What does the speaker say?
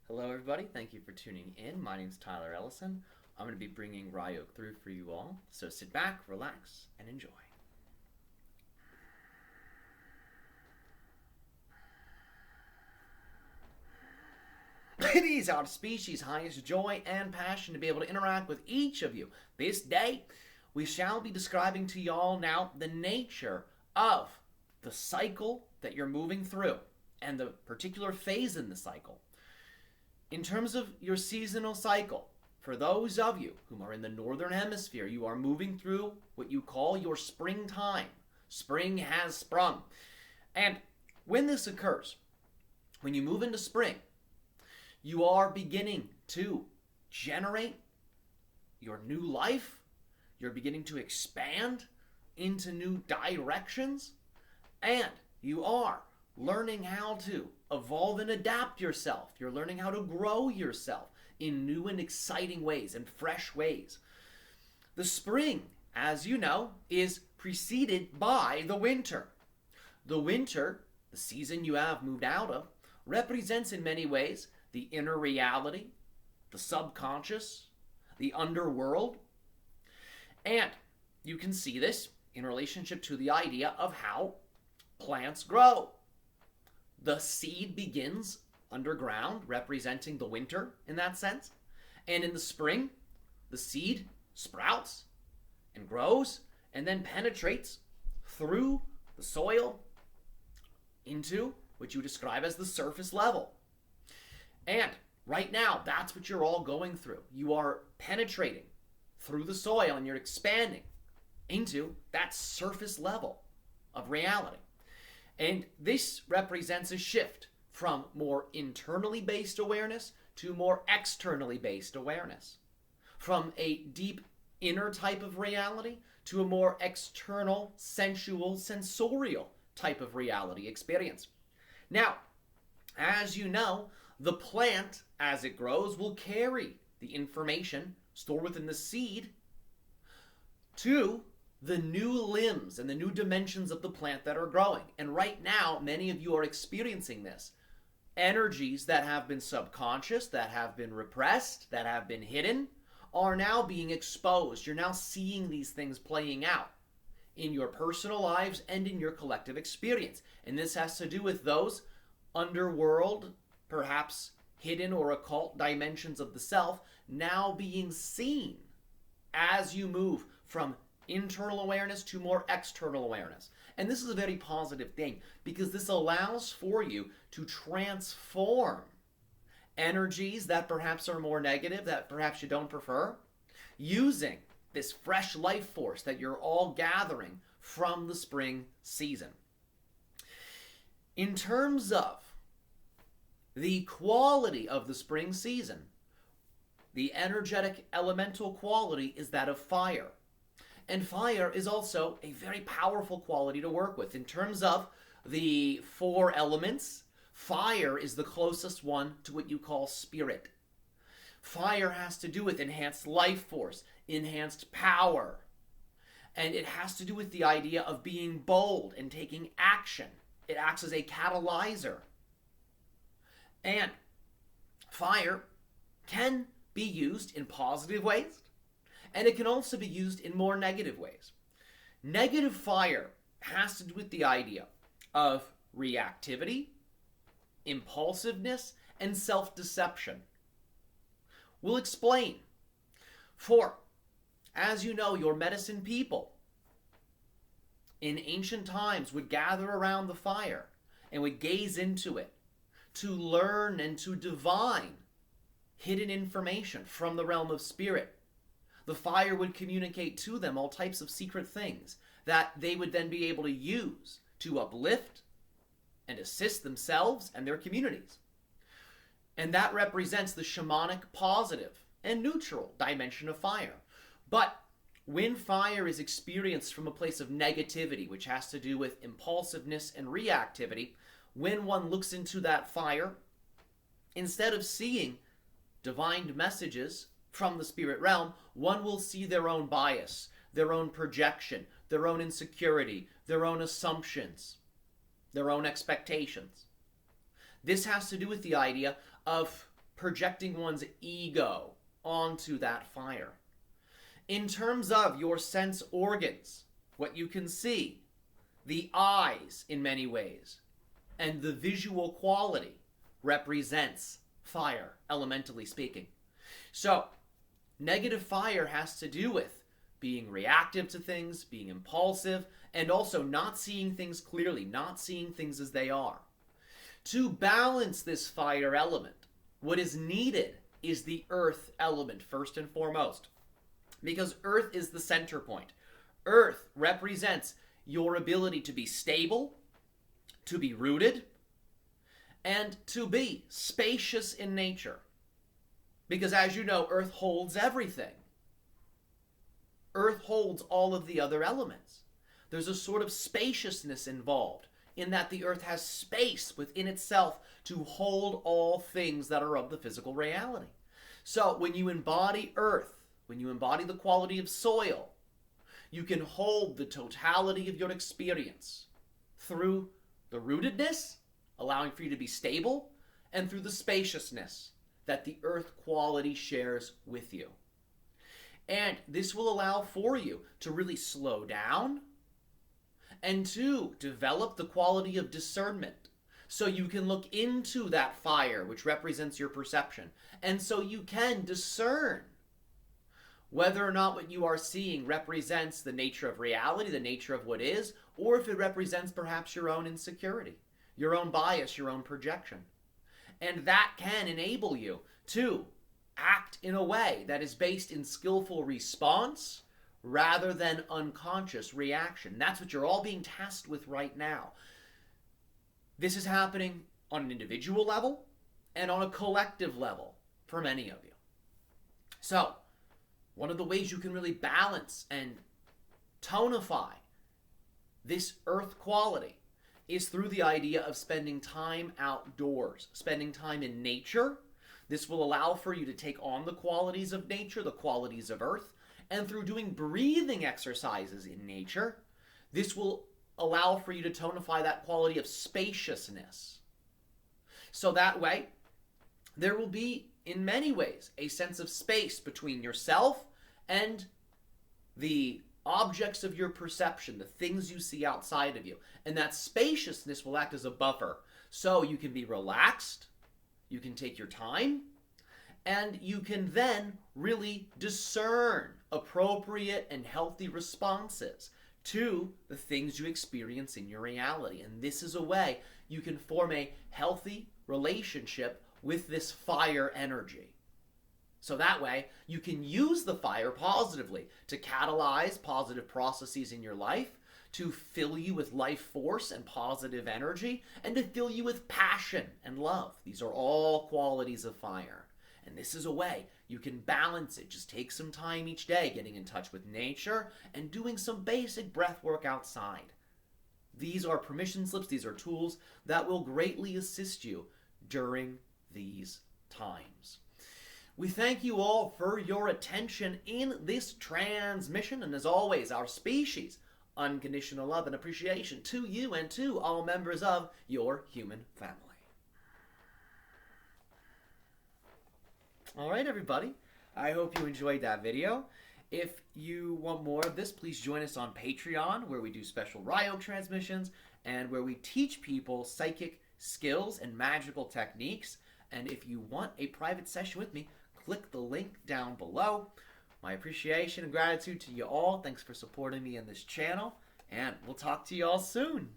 Hello, everybody. Thank you for tuning in. My name is Tyler Ellison. I'm going to be bringing Ryok through for you all. So sit back, relax, and enjoy. It is our species' highest joy and passion to be able to interact with each of you. This day, we shall be describing to y'all now the nature of the cycle that you're moving through and the particular phase in the cycle. In terms of your seasonal cycle, for those of you who are in the northern hemisphere, you are moving through what you call your springtime. Spring has sprung. And when this occurs, when you move into spring, you are beginning to generate your new life. You're beginning to expand into new directions. And you are learning how to evolve and adapt yourself. You're learning how to grow yourself in new and exciting ways and fresh ways. The spring, as you know, is preceded by the winter. The winter, the season you have moved out of, represents in many ways the inner reality, the subconscious, the underworld. And you can see this in relationship to the idea of how plants grow. The seed begins underground, representing the winter in that sense. And in the spring, the seed sprouts and grows and then penetrates through the soil into what you describe as the surface level. And right now, that's what you're all going through. You are penetrating through the soil and you're expanding into that surface level of reality. And this represents a shift from more internally based awareness to more externally based awareness. From a deep inner type of reality to a more external, sensual, sensorial type of reality experience. Now, as you know, the plant, as it grows, will carry the information stored within the seed to the new limbs and the new dimensions of the plant that are growing. And right now, many of you are experiencing this. Energies that have been subconscious, that have been repressed, that have been hidden, are now being exposed. You're now seeing these things playing out in your personal lives and in your collective experience. And this has to do with those underworld, perhaps hidden or occult dimensions of the self now being seen as you move from internal awareness to more external awareness. And this is a very positive thing because this allows for you to transform energies that perhaps are more negative, that perhaps you don't prefer, using this fresh life force that you're all gathering from the spring season. In terms of the quality of the spring season, the energetic elemental quality is that of fire. And fire is also a very powerful quality to work with. In terms of the four elements, fire is the closest one to what you call spirit. Fire has to do with enhanced life force, enhanced power. And it has to do with the idea of being bold and taking action. It acts as a catalyzer. And fire can be used in positive ways, and it can also be used in more negative ways. Negative fire has to do with the idea of reactivity, impulsiveness, and self-deception. We'll explain. For, as you know, your medicine people in ancient times would gather around the fire and would gaze into it to learn and to divine hidden information from the realm of spirit. The fire would communicate to them all types of secret things that they would then be able to use to uplift and assist themselves and their communities. And that represents the shamanic positive and neutral dimension of fire. But when fire is experienced from a place of negativity, which has to do with impulsiveness and reactivity, when one looks into that fire, instead of seeing divine messages from the spirit realm, one will see their own bias, their own projection, their own insecurity, their own assumptions, their own expectations. This has to do with the idea of projecting one's ego onto that fire. In terms of your sense organs, what you can see, the eyes in many ways, and the visual quality represents fire, elementally speaking. So, negative fire has to do with being reactive to things, being impulsive, and also not seeing things clearly, not seeing things as they are. To balance this fire element, what is needed is the earth element first and foremost, because earth is the center point. Earth represents your ability to be stable, to be rooted, and to be spacious in nature. Because as you know, earth holds everything. Earth holds all of the other elements. There's a sort of spaciousness involved in that the earth has space within itself to hold all things that are of the physical reality. So when you embody earth, when you embody the quality of soil, you can hold the totality of your experience through the rootedness, allowing for you to be stable, and through the spaciousness that the earth quality shares with you. And this will allow for you to really slow down and to develop the quality of discernment. So you can look into that fire, which represents your perception. And so you can discern whether or not what you are seeing represents the nature of reality, the nature of what is, or if it represents perhaps your own insecurity, your own bias, your own projection. And that can enable you to act in a way that is based in skillful response rather than unconscious reaction. That's what you're all being tasked with right now. This is happening on an individual level and on a collective level for many of you. So, one of the ways you can really balance and tonify this earth quality is through the idea of spending time outdoors, spending time in nature. This will allow for you to take on the qualities of nature, the qualities of earth, and through doing breathing exercises in nature, this will allow for you to tonify that quality of spaciousness. So that way, there will be, in many ways, a sense of space between yourself and the objects of your perception, the things you see outside of you. And that spaciousness will act as a buffer. So you can be relaxed, you can take your time, and you can then really discern appropriate and healthy responses to the things you experience in your reality. And this is a way you can form a healthy relationship with this fire energy. So that way, you can use the fire positively to catalyze positive processes in your life, to fill you with life force and positive energy, and to fill you with passion and love. These are all qualities of fire. And this is a way you can balance it. Just take some time each day getting in touch with nature and doing some basic breath work outside. These are permission slips, these are tools that will greatly assist you during these times. We thank you all for your attention in this transmission, and as always, our species, unconditional love and appreciation to you and to all members of your human family. All right, everybody. I hope you enjoyed that video. If you want more of this, please join us on Patreon, where we do special Ryok transmissions and where we teach people psychic skills and magical techniques. And if you want a private session with me, click the link down below. My appreciation and gratitude to you all. Thanks for supporting me in this channel, and we'll talk to you all soon.